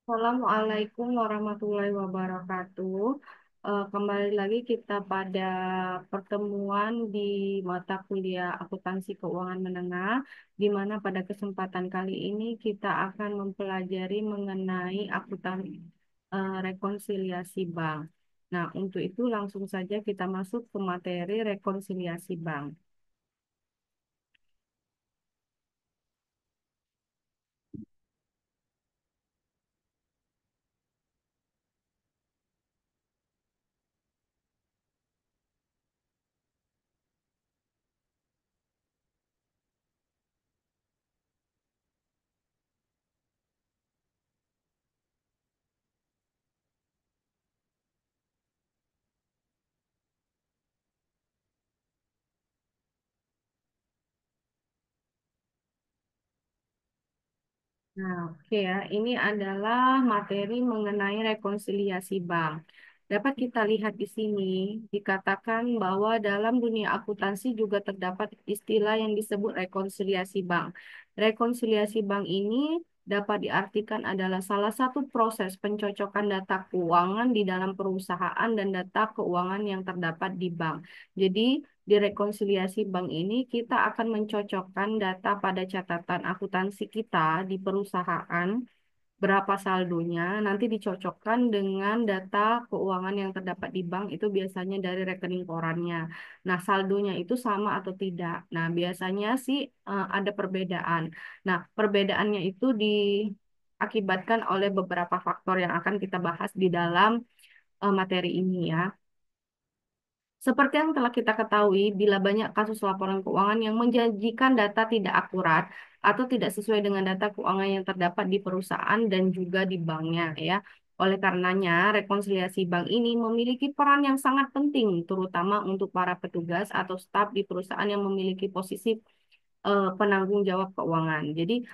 Assalamualaikum warahmatullahi wabarakatuh. Kembali lagi kita pada pertemuan di mata kuliah akuntansi keuangan menengah, di mana pada kesempatan kali ini kita akan mempelajari mengenai rekonsiliasi bank. Nah, untuk itu langsung saja kita masuk ke materi rekonsiliasi bank. Nah, oke ya, ini adalah materi mengenai rekonsiliasi bank. Dapat kita lihat di sini, dikatakan bahwa dalam dunia akuntansi juga terdapat istilah yang disebut rekonsiliasi bank. Rekonsiliasi bank ini dapat diartikan adalah salah satu proses pencocokan data keuangan di dalam perusahaan dan data keuangan yang terdapat di bank. Jadi, di rekonsiliasi bank ini kita akan mencocokkan data pada catatan akuntansi kita di perusahaan, berapa saldonya, nanti dicocokkan dengan data keuangan yang terdapat di bank itu biasanya dari rekening korannya. Nah, saldonya itu sama atau tidak. Nah, biasanya sih ada perbedaan. Nah, perbedaannya itu diakibatkan oleh beberapa faktor yang akan kita bahas di dalam materi ini ya. Seperti yang telah kita ketahui, bila banyak kasus laporan keuangan yang menjanjikan data tidak akurat atau tidak sesuai dengan data keuangan yang terdapat di perusahaan dan juga di banknya, ya. Oleh karenanya, rekonsiliasi bank ini memiliki peran yang sangat penting, terutama untuk para petugas atau staf di perusahaan yang memiliki posisi penanggung jawab keuangan. Jadi,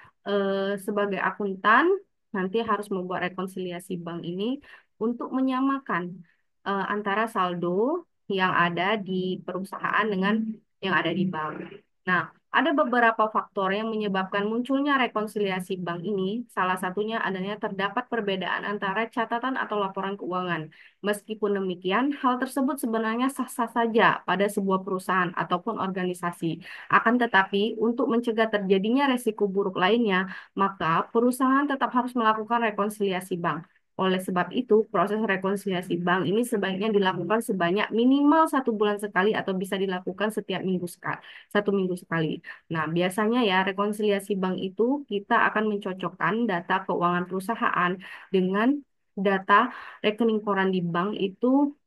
sebagai akuntan, nanti harus membuat rekonsiliasi bank ini untuk menyamakan antara saldo yang ada di perusahaan dengan yang ada di bank. Nah, ada beberapa faktor yang menyebabkan munculnya rekonsiliasi bank ini. Salah satunya adanya terdapat perbedaan antara catatan atau laporan keuangan. Meskipun demikian, hal tersebut sebenarnya sah-sah saja pada sebuah perusahaan ataupun organisasi. Akan tetapi, untuk mencegah terjadinya resiko buruk lainnya, maka perusahaan tetap harus melakukan rekonsiliasi bank. Oleh sebab itu, proses rekonsiliasi bank ini sebaiknya dilakukan sebanyak minimal 1 bulan sekali atau bisa dilakukan setiap minggu sekali, 1 minggu sekali. Nah, biasanya ya rekonsiliasi bank itu kita akan mencocokkan data keuangan perusahaan dengan data rekening koran di bank itu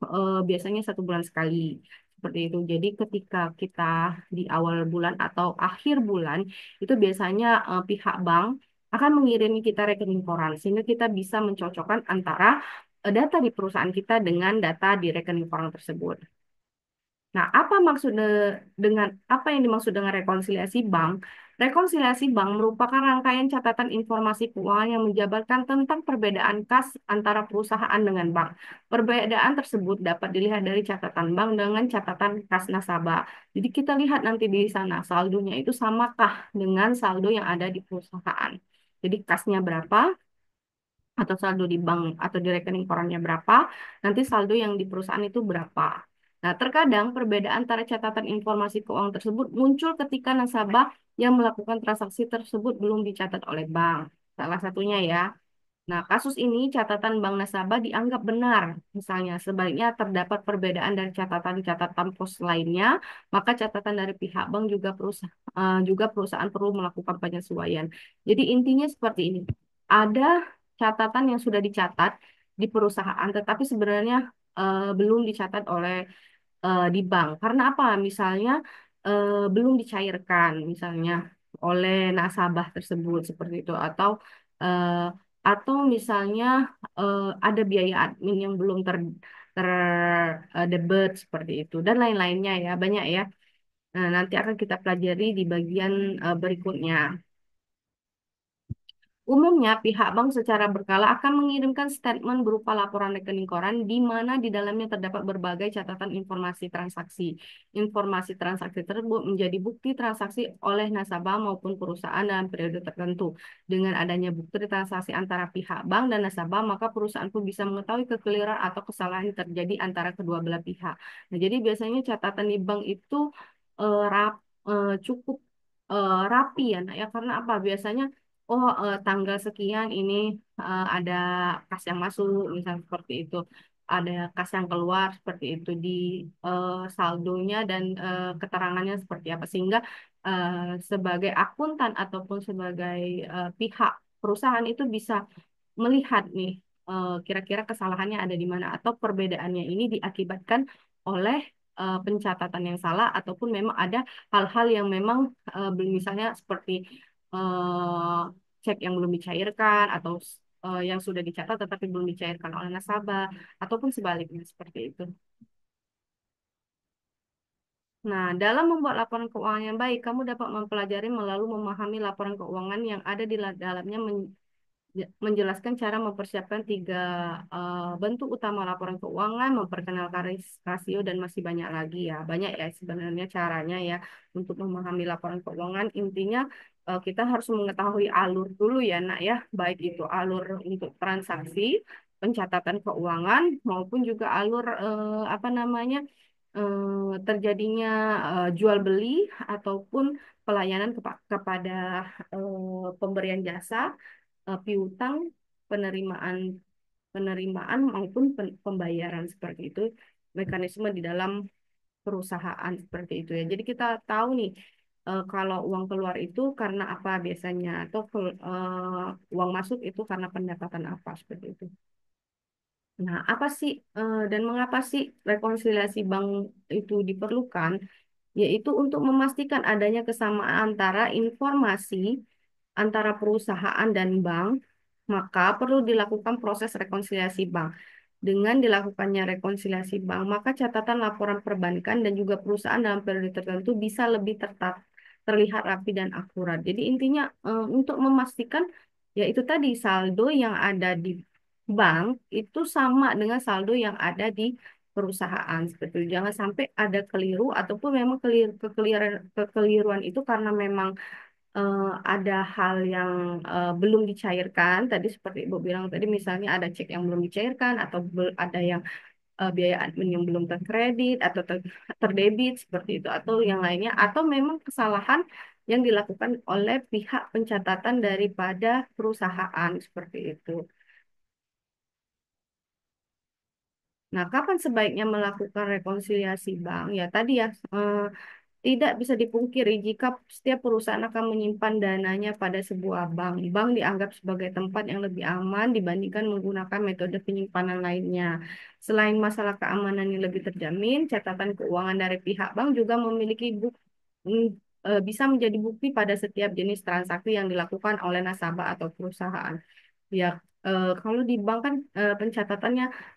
biasanya 1 bulan sekali. Seperti itu. Jadi ketika kita di awal bulan atau akhir bulan, itu biasanya pihak bank akan mengirimi kita rekening koran sehingga kita bisa mencocokkan antara data di perusahaan kita dengan data di rekening koran tersebut. Nah, apa yang dimaksud dengan rekonsiliasi bank? Rekonsiliasi bank merupakan rangkaian catatan informasi keuangan yang menjabarkan tentang perbedaan kas antara perusahaan dengan bank. Perbedaan tersebut dapat dilihat dari catatan bank dengan catatan kas nasabah. Jadi kita lihat nanti di sana saldonya itu samakah dengan saldo yang ada di perusahaan. Jadi kasnya berapa, atau saldo di bank atau di rekening korannya berapa, nanti saldo yang di perusahaan itu berapa. Nah, terkadang perbedaan antara catatan informasi keuangan tersebut muncul ketika nasabah yang melakukan transaksi tersebut belum dicatat oleh bank. Salah satunya ya. Nah, kasus ini catatan bank nasabah dianggap benar. Misalnya, sebaliknya terdapat perbedaan dari catatan-catatan pos lainnya, maka catatan dari pihak bank juga perusahaan perlu melakukan penyesuaian. Jadi intinya seperti ini. Ada catatan yang sudah dicatat di perusahaan, tetapi sebenarnya belum dicatat oleh di bank. Karena apa? Misalnya belum dicairkan, misalnya oleh nasabah tersebut seperti itu, eh, atau misalnya ada biaya admin yang belum ter debit seperti itu dan lain-lainnya ya, banyak ya. Nah, nanti akan kita pelajari di bagian berikutnya. Umumnya, pihak bank secara berkala akan mengirimkan statement berupa laporan rekening koran di mana di dalamnya terdapat berbagai catatan informasi transaksi. Informasi transaksi tersebut menjadi bukti transaksi oleh nasabah maupun perusahaan dalam periode tertentu. Dengan adanya bukti transaksi antara pihak bank dan nasabah, maka perusahaan pun bisa mengetahui kekeliruan atau kesalahan yang terjadi antara kedua belah pihak. Nah, jadi biasanya catatan di bank itu cukup rapi ya, Nak, ya karena apa? Biasanya tanggal sekian ini ada kas yang masuk, misal seperti itu. Ada kas yang keluar seperti itu di saldonya dan keterangannya seperti apa. Sehingga eh, sebagai akuntan ataupun sebagai pihak perusahaan itu bisa melihat nih kira-kira kesalahannya ada di mana atau perbedaannya ini diakibatkan oleh pencatatan yang salah ataupun memang ada hal-hal yang memang misalnya seperti eh, cek yang belum dicairkan atau yang sudah dicatat tetapi belum dicairkan oleh nasabah ataupun sebaliknya seperti itu. Nah, dalam membuat laporan keuangan yang baik, kamu dapat mempelajari melalui memahami laporan keuangan yang ada di dalamnya menjelaskan cara mempersiapkan tiga bentuk utama laporan keuangan, memperkenalkan rasio dan masih banyak lagi ya. Banyak ya sebenarnya caranya ya untuk memahami laporan keuangan. Intinya kita harus mengetahui alur dulu ya nak ya, baik itu alur untuk transaksi, pencatatan keuangan maupun juga alur apa namanya terjadinya jual beli ataupun pelayanan kepada pemberian jasa piutang, penerimaan penerimaan maupun pembayaran seperti itu, mekanisme di dalam perusahaan seperti itu ya. Jadi kita tahu nih kalau uang keluar itu karena apa biasanya atau uang masuk itu karena pendapatan apa seperti itu. Nah, apa sih dan mengapa sih rekonsiliasi bank itu diperlukan? Yaitu untuk memastikan adanya kesamaan antara informasi antara perusahaan dan bank, maka perlu dilakukan proses rekonsiliasi bank. Dengan dilakukannya rekonsiliasi bank, maka catatan laporan perbankan dan juga perusahaan dalam periode tertentu bisa lebih terlihat rapi dan akurat. Jadi intinya untuk memastikan yaitu tadi saldo yang ada di bank itu sama dengan saldo yang ada di perusahaan seperti itu. Jangan sampai ada keliru ataupun memang kekeliruan itu karena memang eh, ada hal yang belum dicairkan tadi seperti Ibu bilang tadi misalnya ada cek yang belum dicairkan atau ada yang biaya admin yang belum terkredit atau terdebit seperti itu atau yang lainnya atau memang kesalahan yang dilakukan oleh pihak pencatatan daripada perusahaan seperti itu. Nah, kapan sebaiknya melakukan rekonsiliasi bank? Ya, tadi ya, tidak bisa dipungkiri jika setiap perusahaan akan menyimpan dananya pada sebuah bank. Bank dianggap sebagai tempat yang lebih aman dibandingkan menggunakan metode penyimpanan lainnya. Selain masalah keamanan yang lebih terjamin, catatan keuangan dari pihak bank juga memiliki bisa menjadi bukti pada setiap jenis transaksi yang dilakukan oleh nasabah atau perusahaan. Ya, kalau di bank kan pencatatannya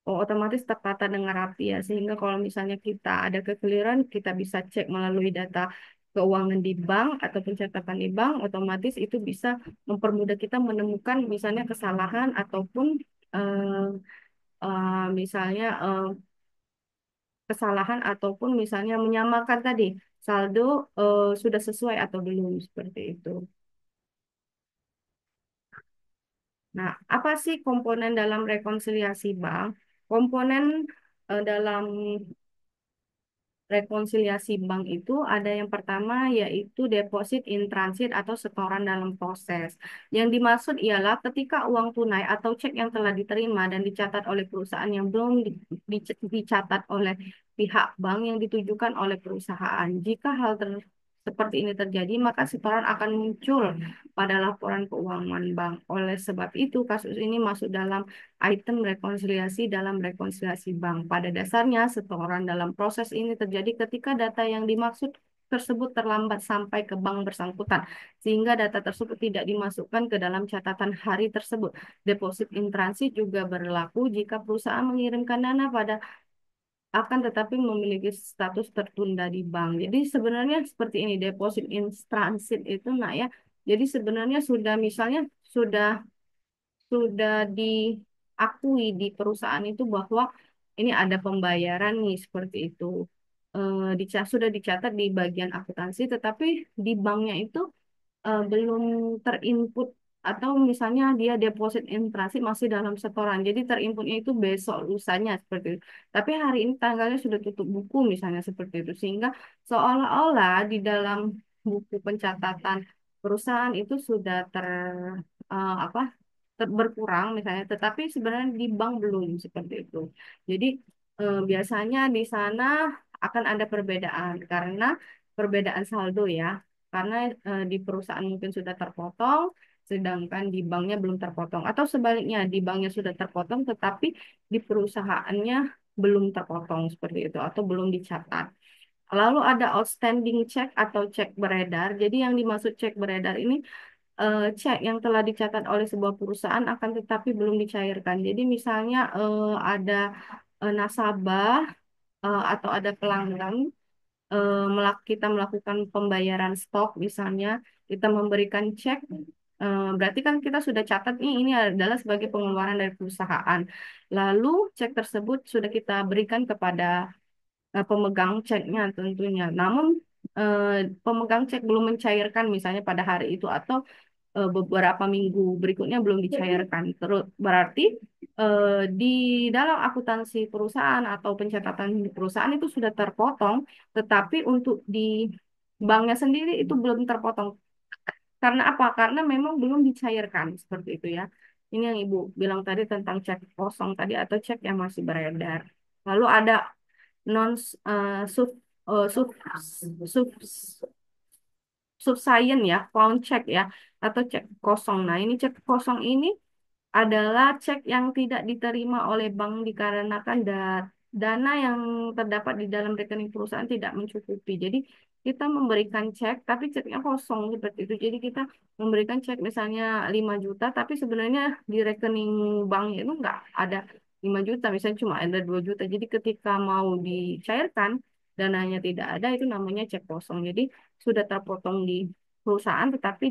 otomatis tertata dengan rapi ya sehingga kalau misalnya kita ada kekeliruan kita bisa cek melalui data keuangan di bank atau pencatatan di bank otomatis itu bisa mempermudah kita menemukan misalnya kesalahan ataupun eh, misalnya kesalahan ataupun misalnya menyamakan tadi saldo sudah sesuai atau belum seperti itu. Nah, apa sih komponen dalam rekonsiliasi bank? Komponen dalam rekonsiliasi bank itu ada yang pertama yaitu deposit in transit atau setoran dalam proses. Yang dimaksud ialah ketika uang tunai atau cek yang telah diterima dan dicatat oleh perusahaan yang belum dicatat oleh pihak bank yang ditujukan oleh perusahaan. Jika seperti ini terjadi, maka setoran akan muncul pada laporan keuangan bank. Oleh sebab itu, kasus ini masuk dalam item rekonsiliasi dalam rekonsiliasi bank. Pada dasarnya, setoran dalam proses ini terjadi ketika data yang dimaksud tersebut terlambat sampai ke bank bersangkutan, sehingga data tersebut tidak dimasukkan ke dalam catatan hari tersebut. Deposit in transit juga berlaku jika perusahaan mengirimkan dana pada akan tetapi memiliki status tertunda di bank. Jadi sebenarnya seperti ini, deposit in transit itu nak ya. Jadi sebenarnya sudah misalnya sudah sudah diakui di perusahaan itu bahwa ini ada pembayaran nih seperti itu. Sudah dicatat di bagian akuntansi, tetapi di banknya itu belum terinput atau misalnya dia deposit interaksi masih dalam setoran. Jadi terinputnya itu besok lusanya seperti itu. Tapi hari ini tanggalnya sudah tutup buku misalnya seperti itu. Sehingga seolah-olah di dalam buku pencatatan perusahaan itu sudah apa berkurang misalnya, tetapi sebenarnya di bank belum seperti itu. Jadi biasanya di sana akan ada perbedaan karena perbedaan saldo ya. Karena di perusahaan mungkin sudah terpotong, sedangkan di banknya belum terpotong. Atau sebaliknya, di banknya sudah terpotong, tetapi di perusahaannya belum terpotong seperti itu, atau belum dicatat. Lalu ada outstanding check atau cek beredar. Jadi yang dimaksud cek beredar ini cek yang telah dicatat oleh sebuah perusahaan akan tetapi belum dicairkan. Jadi misalnya ada nasabah atau ada pelanggan kita melakukan pembayaran stok misalnya kita memberikan cek berarti kan kita sudah catat nih ini adalah sebagai pengeluaran dari perusahaan. Lalu cek tersebut sudah kita berikan kepada pemegang ceknya tentunya. Namun eh, pemegang cek belum mencairkan misalnya pada hari itu atau beberapa minggu berikutnya belum dicairkan. Terus berarti di dalam akuntansi perusahaan atau pencatatan di perusahaan itu sudah terpotong, tetapi untuk di banknya sendiri itu belum terpotong. Karena apa? Karena memang belum dicairkan seperti itu ya. Ini yang Ibu bilang tadi tentang cek kosong tadi atau cek yang masih beredar. Lalu ada non sub sub sub subsiden ya, found check ya, atau cek kosong. Nah, ini cek kosong ini adalah cek yang tidak diterima oleh bank dikarenakan dana yang terdapat di dalam rekening perusahaan tidak mencukupi. Jadi kita memberikan cek, tapi ceknya kosong seperti itu. Jadi kita memberikan cek misalnya 5 juta, tapi sebenarnya di rekening bank itu nggak ada 5 juta, misalnya cuma ada 2 juta. Jadi ketika mau dicairkan, dananya tidak ada, itu namanya cek kosong. Jadi sudah terpotong di perusahaan, tetapi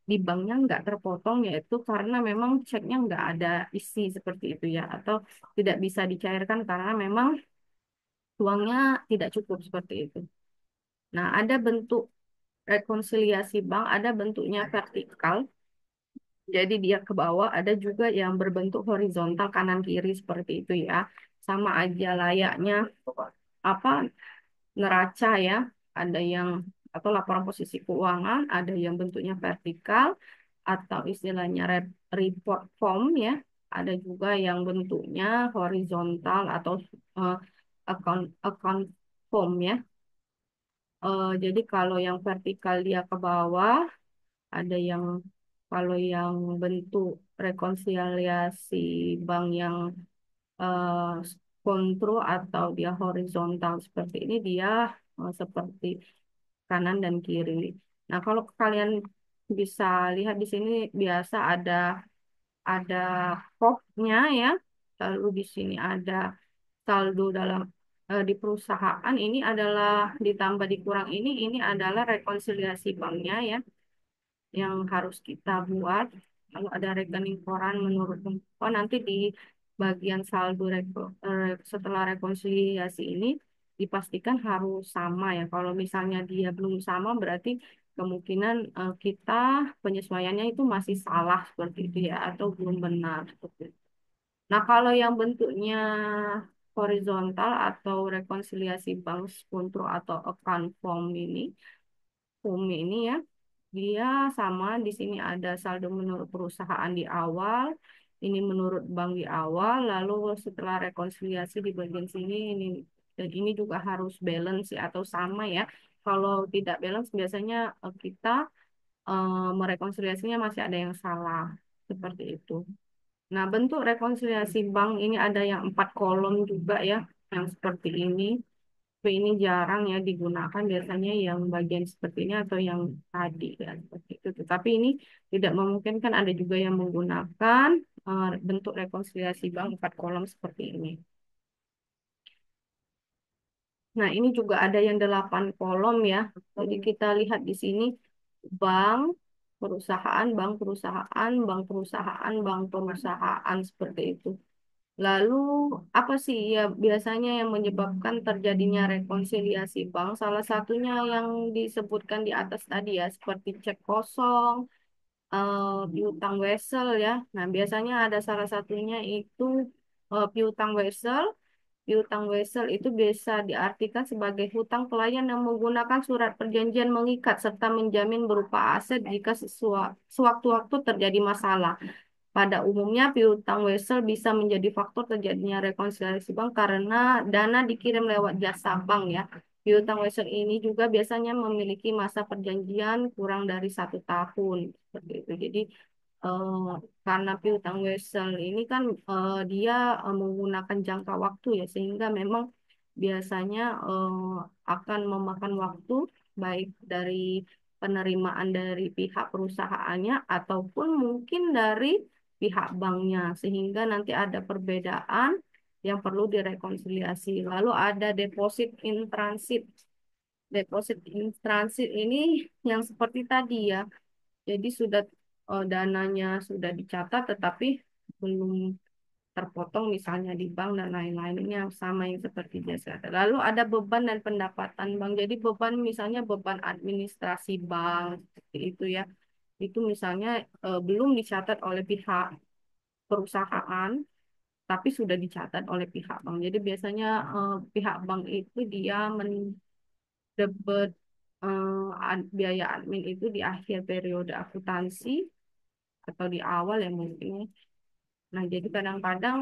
di banknya nggak terpotong yaitu karena memang ceknya nggak ada isi seperti itu ya atau tidak bisa dicairkan karena memang uangnya tidak cukup seperti itu. Nah, ada bentuk rekonsiliasi bank, ada bentuknya vertikal. Jadi dia ke bawah, ada juga yang berbentuk horizontal kanan kiri seperti itu ya. Sama aja layaknya apa neraca ya. Ada yang atau laporan posisi keuangan, ada yang bentuknya vertikal atau istilahnya report form ya. Ada juga yang bentuknya horizontal atau eh, account form ya. Jadi kalau yang vertikal dia ke bawah, ada yang kalau yang bentuk rekonsiliasi bank yang eh, kontro atau dia horizontal seperti ini dia seperti kanan dan kiri. Nah, kalau kalian bisa lihat di sini biasa ada kopnya ya. Lalu di sini ada saldo dalam di perusahaan ini adalah ditambah dikurang ini adalah rekonsiliasi banknya ya yang harus kita buat. Kalau ada rekening koran menurut oh nanti di bagian saldo setelah rekonsiliasi ini dipastikan harus sama ya. Kalau misalnya dia belum sama berarti kemungkinan kita penyesuaiannya itu masih salah seperti itu ya atau belum benar seperti itu. Nah, kalau yang bentuknya horizontal atau rekonsiliasi bank kontrol atau account form ini ya dia sama, di sini ada saldo menurut perusahaan di awal, ini menurut bank di awal, lalu setelah rekonsiliasi di bagian sini ini dan ini juga harus balance ya, atau sama ya. Kalau tidak balance biasanya kita merekonsiliasinya masih ada yang salah seperti itu. Nah, bentuk rekonsiliasi bank ini ada yang 4 kolom juga ya, yang seperti ini. Tapi ini jarang ya digunakan biasanya yang bagian seperti ini atau yang tadi ya seperti itu. Tetapi ini tidak memungkinkan ada juga yang menggunakan bentuk rekonsiliasi bank 4 kolom seperti ini. Nah, ini juga ada yang 8 kolom ya. Jadi kita lihat di sini bank. perusahaan, bank perusahaan, bank perusahaan, bank perusahaan seperti itu. Lalu apa sih ya biasanya yang menyebabkan terjadinya rekonsiliasi bank? Salah satunya yang disebutkan di atas tadi ya, seperti cek kosong, piutang wesel ya. Nah, biasanya ada salah satunya itu piutang wesel. Piutang wesel itu bisa diartikan sebagai hutang pelayan yang menggunakan surat perjanjian mengikat serta menjamin berupa aset jika sewaktu-waktu terjadi masalah. Pada umumnya, piutang wesel bisa menjadi faktor terjadinya rekonsiliasi bank karena dana dikirim lewat jasa bank ya. Piutang wesel ini juga biasanya memiliki masa perjanjian kurang dari 1 tahun. Seperti itu. Jadi, eh, karena piutang wesel ini kan dia menggunakan jangka waktu ya, sehingga memang biasanya akan memakan waktu baik dari penerimaan dari pihak perusahaannya ataupun mungkin dari pihak banknya sehingga nanti ada perbedaan yang perlu direkonsiliasi. Lalu ada deposit in transit. Deposit in transit ini yang seperti tadi ya. Jadi sudah dananya sudah dicatat tetapi belum terpotong misalnya di bank dan lain-lainnya sama yang seperti biasa. Lalu ada beban dan pendapatan bank. Jadi beban misalnya beban administrasi bank seperti itu ya. Itu misalnya belum dicatat oleh pihak perusahaan tapi sudah dicatat oleh pihak bank. Jadi biasanya pihak bank itu dia mendebet biaya admin itu di akhir periode akuntansi atau di awal ya mungkin. Nah, jadi kadang-kadang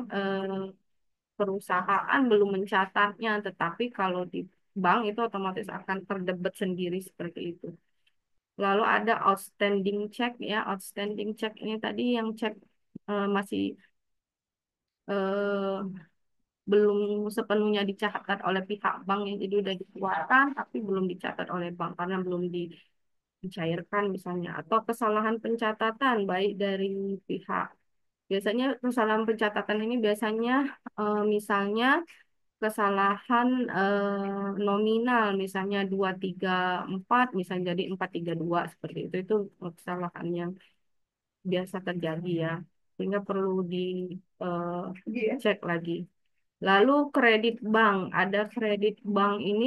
perusahaan belum mencatatnya, tetapi kalau di bank itu otomatis akan terdebet sendiri seperti itu. Lalu ada outstanding check ya, outstanding check ini tadi yang cek masih eh, belum sepenuhnya dicatat oleh pihak bank ya, jadi udah dikeluarkan tapi belum dicatat oleh bank karena belum dicairkan misalnya atau kesalahan pencatatan baik dari pihak biasanya kesalahan pencatatan ini biasanya misalnya kesalahan nominal misalnya 234 misalnya jadi 432 seperti itu kesalahan yang biasa terjadi ya sehingga perlu dicek lagi. Lalu kredit bank ada kredit bank ini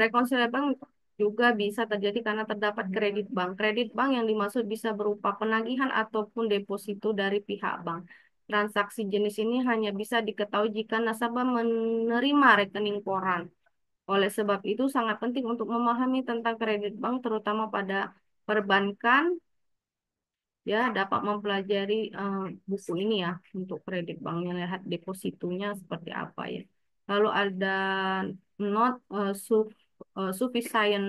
rekonsiliasi bank juga bisa terjadi karena terdapat kredit bank. Kredit bank yang dimaksud bisa berupa penagihan ataupun deposito dari pihak bank. Transaksi jenis ini hanya bisa diketahui jika nasabah menerima rekening koran. Oleh sebab itu sangat penting untuk memahami tentang kredit bank terutama pada perbankan ya dapat mempelajari buku ini ya untuk kredit banknya lihat depositonya seperti apa ya. Lalu ada not sufficient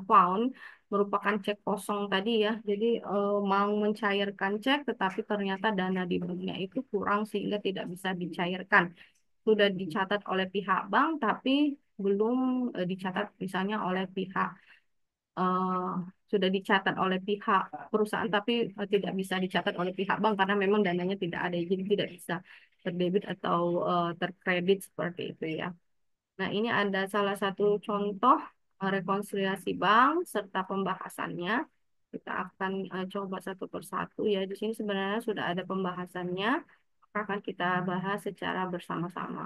found merupakan cek kosong tadi ya. Jadi mau mencairkan cek tetapi ternyata dana di banknya itu kurang sehingga tidak bisa dicairkan. Sudah dicatat oleh pihak bank tapi belum dicatat misalnya oleh pihak eh, sudah dicatat oleh pihak perusahaan tapi tidak bisa dicatat oleh pihak bank karena memang dananya tidak ada jadi tidak bisa terdebit atau terkredit seperti itu ya. Nah, ini ada salah satu contoh rekonsiliasi bank serta pembahasannya. Kita akan coba satu persatu ya. Di sini sebenarnya sudah ada pembahasannya. Maka akan kita bahas secara bersama-sama.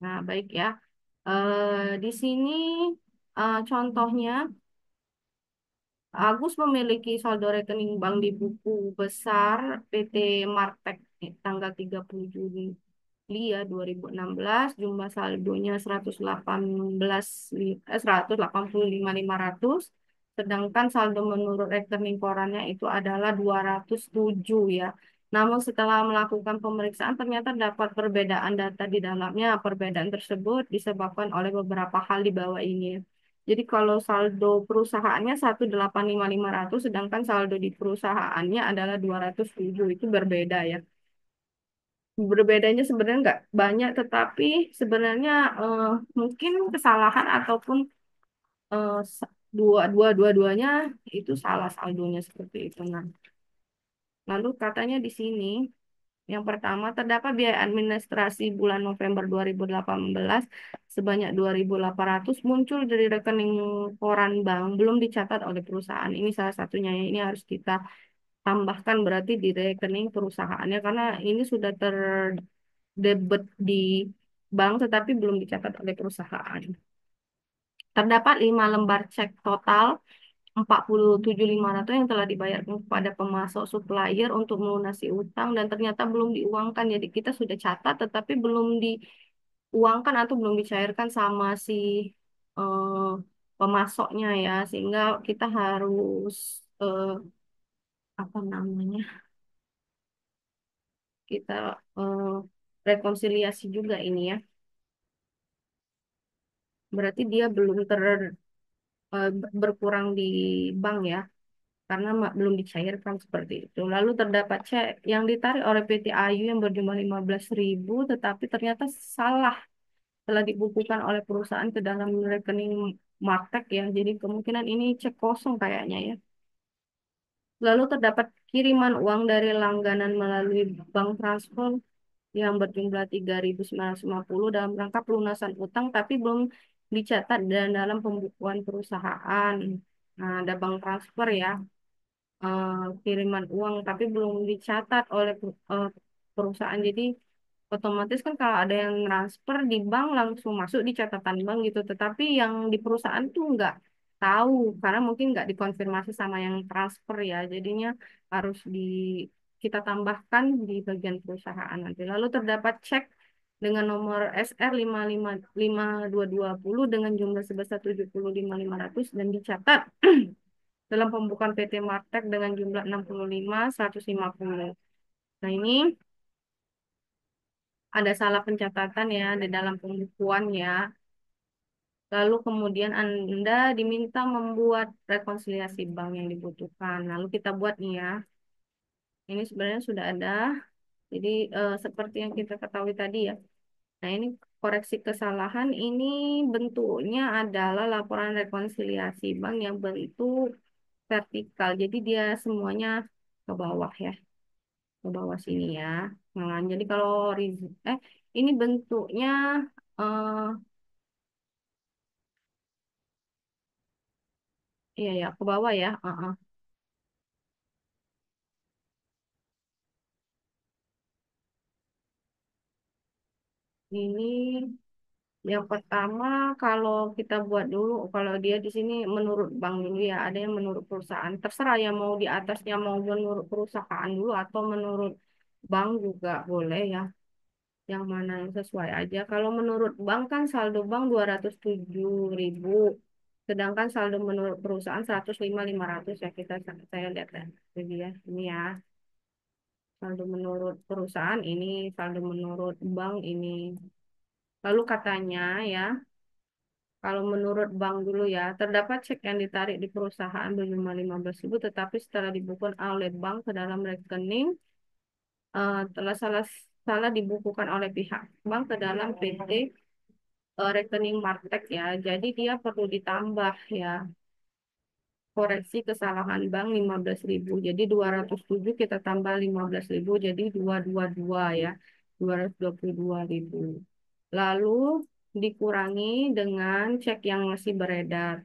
Nah, baik ya. Di sini contohnya Agus memiliki saldo rekening bank di buku besar PT Martek tanggal 30 Juni ya 2016 jumlah saldonya 185.500 sedangkan saldo menurut rekening korannya itu adalah 207 ya. Namun setelah melakukan pemeriksaan ternyata dapat perbedaan data di dalamnya. Perbedaan tersebut disebabkan oleh beberapa hal di bawah ini. Jadi kalau saldo perusahaannya 185.500 sedangkan saldo di perusahaannya adalah 207 itu berbeda ya. Berbedanya sebenarnya nggak banyak, tetapi sebenarnya eh, mungkin kesalahan ataupun eh, sa- dua-duanya itu salah saldonya seperti itu. Nah, lalu katanya di sini. Yang pertama, terdapat biaya administrasi bulan November 2018 sebanyak 2.800 muncul dari rekening koran bank, belum dicatat oleh perusahaan. Ini salah satunya. Ini harus kita tambahkan berarti di rekening perusahaannya karena ini sudah terdebit di bank tetapi belum dicatat oleh perusahaan. Terdapat 5 lembar cek total 47.500 yang telah dibayarkan kepada pemasok supplier untuk melunasi utang dan ternyata belum diuangkan. Jadi kita sudah catat tetapi belum diuangkan atau belum dicairkan sama si eh, pemasoknya ya, sehingga kita harus eh, apa namanya? Kita eh, rekonsiliasi juga ini ya. Berarti dia belum berkurang di bank ya. Karena belum dicairkan seperti itu. Lalu terdapat cek yang ditarik oleh PT Ayu yang berjumlah 15.000, tetapi ternyata salah telah dibukukan oleh perusahaan ke dalam rekening Martek ya. Jadi kemungkinan ini cek kosong kayaknya ya. Lalu terdapat kiriman uang dari langganan melalui bank transfer yang berjumlah 3.950 dalam rangka pelunasan utang, tapi belum dicatat dan dalam pembukuan perusahaan. Nah, ada bank transfer ya, kiriman uang tapi belum dicatat oleh perusahaan. Jadi otomatis kan kalau ada yang transfer di bank langsung masuk di catatan bank gitu. Tetapi yang di perusahaan tuh nggak tahu karena mungkin nggak dikonfirmasi sama yang transfer ya. Jadinya harus kita tambahkan di bagian perusahaan nanti. Lalu terdapat cek dengan nomor SR 5552220 dengan jumlah sebesar 75.500 dan dicatat dalam pembukaan PT Martek dengan jumlah 65.150. Nah, ini ada salah pencatatan ya di dalam pembukuan ya. Lalu kemudian Anda diminta membuat rekonsiliasi bank yang dibutuhkan. Lalu kita buat nih ya. Ini sebenarnya sudah ada. Jadi seperti yang kita ketahui tadi ya. Nah, ini koreksi kesalahan ini bentuknya adalah laporan rekonsiliasi bank yang bentuk vertikal. Jadi dia semuanya ke bawah ya. Ke bawah sini ya. Nah, jadi kalau ini bentuknya eh iya ya ke bawah ya. Ini yang pertama kalau kita buat dulu kalau dia di sini menurut bank dulu ya. Ada yang menurut perusahaan. Terserah ya mau di atasnya mau menurut perusahaan dulu atau menurut bank juga boleh ya. Yang mana yang sesuai aja. Kalau menurut bank kan saldo bank 207.000. Sedangkan saldo menurut perusahaan 105.500 ya saya lihat ya. Jadi ya ini ya saldo menurut perusahaan ini, saldo menurut bank ini. Lalu katanya ya, kalau menurut bank dulu ya, terdapat cek yang ditarik di perusahaan berjumlah 15.000 tetapi setelah dibukukan oleh bank ke dalam rekening telah salah dibukukan oleh pihak bank ke dalam PT rekening Martek ya. Jadi dia perlu ditambah ya. Koreksi kesalahan bank 15.000. Jadi 207 kita tambah 15.000 jadi 222 ya. 222.000. Lalu dikurangi dengan cek yang masih beredar.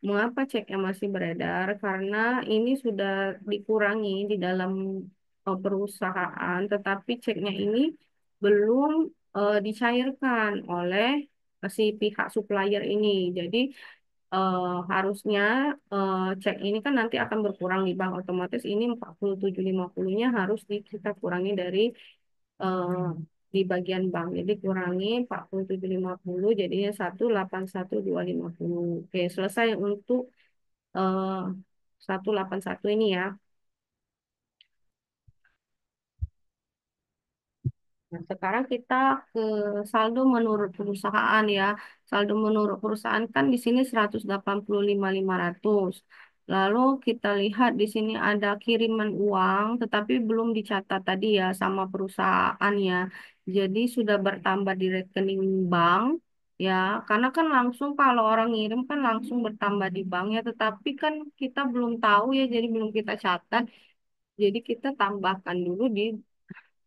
Mengapa cek yang masih beredar? Karena ini sudah dikurangi di dalam perusahaan, tetapi ceknya ini belum dicairkan oleh si pihak supplier ini. Jadi harusnya cek ini kan nanti akan berkurang di bank otomatis ini 47.50-nya harus kita kurangi dari eh, di bagian bank. Jadi kurangi 47.50 jadinya 181.250. Oke, selesai untuk eh, 181 ini ya. Nah, sekarang kita ke saldo menurut perusahaan ya. Saldo menurut perusahaan kan di sini 185.500. Lalu kita lihat di sini ada kiriman uang tetapi belum dicatat tadi ya sama perusahaan ya. Jadi sudah bertambah di rekening bank ya. Karena kan langsung kalau orang ngirim kan langsung bertambah di bank ya. Tetapi kan kita belum tahu ya jadi belum kita catat. Jadi kita tambahkan dulu di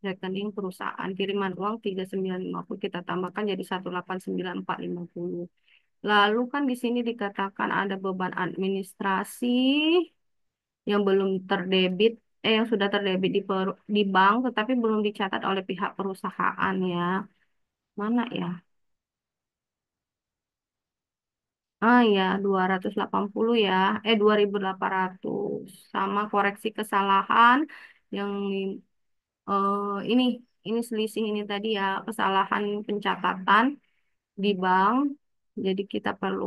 rekening perusahaan. Kiriman uang 3950 kita tambahkan jadi 189.450. Lalu kan di sini dikatakan ada beban administrasi yang belum terdebit, yang sudah terdebit di bank tetapi belum dicatat oleh pihak perusahaan ya. Mana ya? Ah ya, 280 ya. 2.800. Sama koreksi kesalahan yang ini selisih ini tadi ya, kesalahan pencatatan di bank. Jadi kita perlu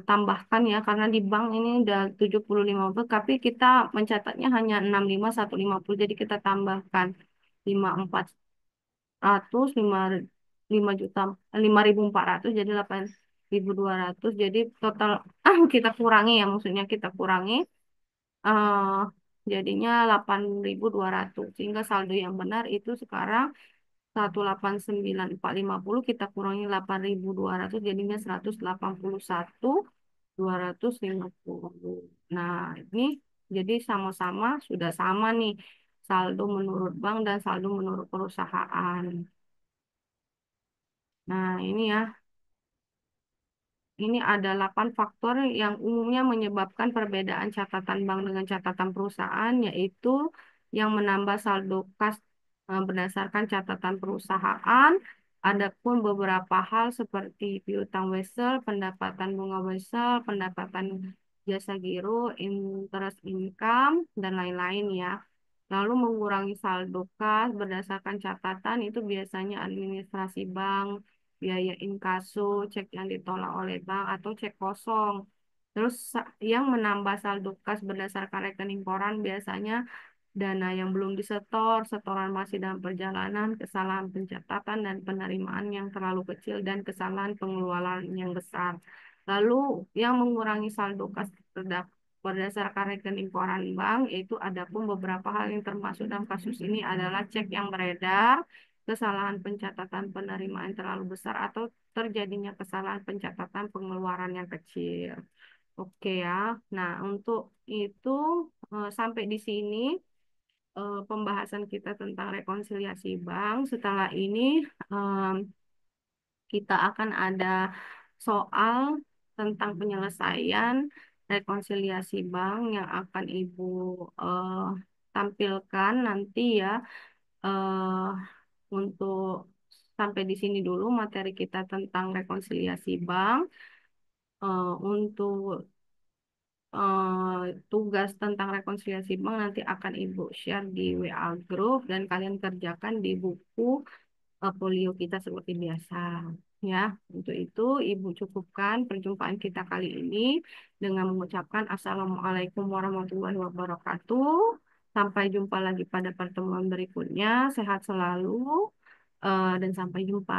tambahkan ya karena di bank ini udah 75 tapi kita mencatatnya hanya 65.150. Jadi kita tambahkan 5.400, 5 juta, 5.400 jadi 8.200. Jadi total kita kurangi ya, maksudnya kita kurangi eh jadinya 8.200 sehingga saldo yang benar itu sekarang 189.450 kita kurangi 8.200 jadinya 181.250. Nah, ini jadi sama-sama sudah sama nih saldo menurut bank dan saldo menurut perusahaan. Nah, ini ya. Ini ada 8 faktor yang umumnya menyebabkan perbedaan catatan bank dengan catatan perusahaan, yaitu yang menambah saldo kas berdasarkan catatan perusahaan. Adapun beberapa hal seperti piutang wesel, pendapatan bunga wesel, pendapatan jasa giro, interest income, dan lain-lain ya. Lalu mengurangi saldo kas berdasarkan catatan itu biasanya administrasi bank, biaya inkaso, cek yang ditolak oleh bank atau cek kosong. Terus yang menambah saldo kas berdasarkan rekening koran biasanya dana yang belum disetor, setoran masih dalam perjalanan, kesalahan pencatatan dan penerimaan yang terlalu kecil dan kesalahan pengeluaran yang besar. Lalu yang mengurangi saldo kas berdasarkan rekening koran bank itu ada pun beberapa hal yang termasuk dalam kasus ini adalah cek yang beredar, kesalahan pencatatan penerimaan terlalu besar atau terjadinya kesalahan pencatatan pengeluaran yang kecil. Oke ya. Nah, untuk itu sampai di sini pembahasan kita tentang rekonsiliasi bank. Setelah ini em, kita akan ada soal tentang penyelesaian rekonsiliasi bank yang akan Ibu eh, tampilkan nanti ya. eh, untuk sampai di sini dulu materi kita tentang rekonsiliasi bank. Untuk tugas tentang rekonsiliasi bank nanti akan Ibu share di WA Group dan kalian kerjakan di buku folio kita seperti biasa. Ya, untuk itu Ibu cukupkan perjumpaan kita kali ini dengan mengucapkan Assalamualaikum warahmatullahi wabarakatuh. Sampai jumpa lagi pada pertemuan berikutnya. Sehat selalu dan sampai jumpa.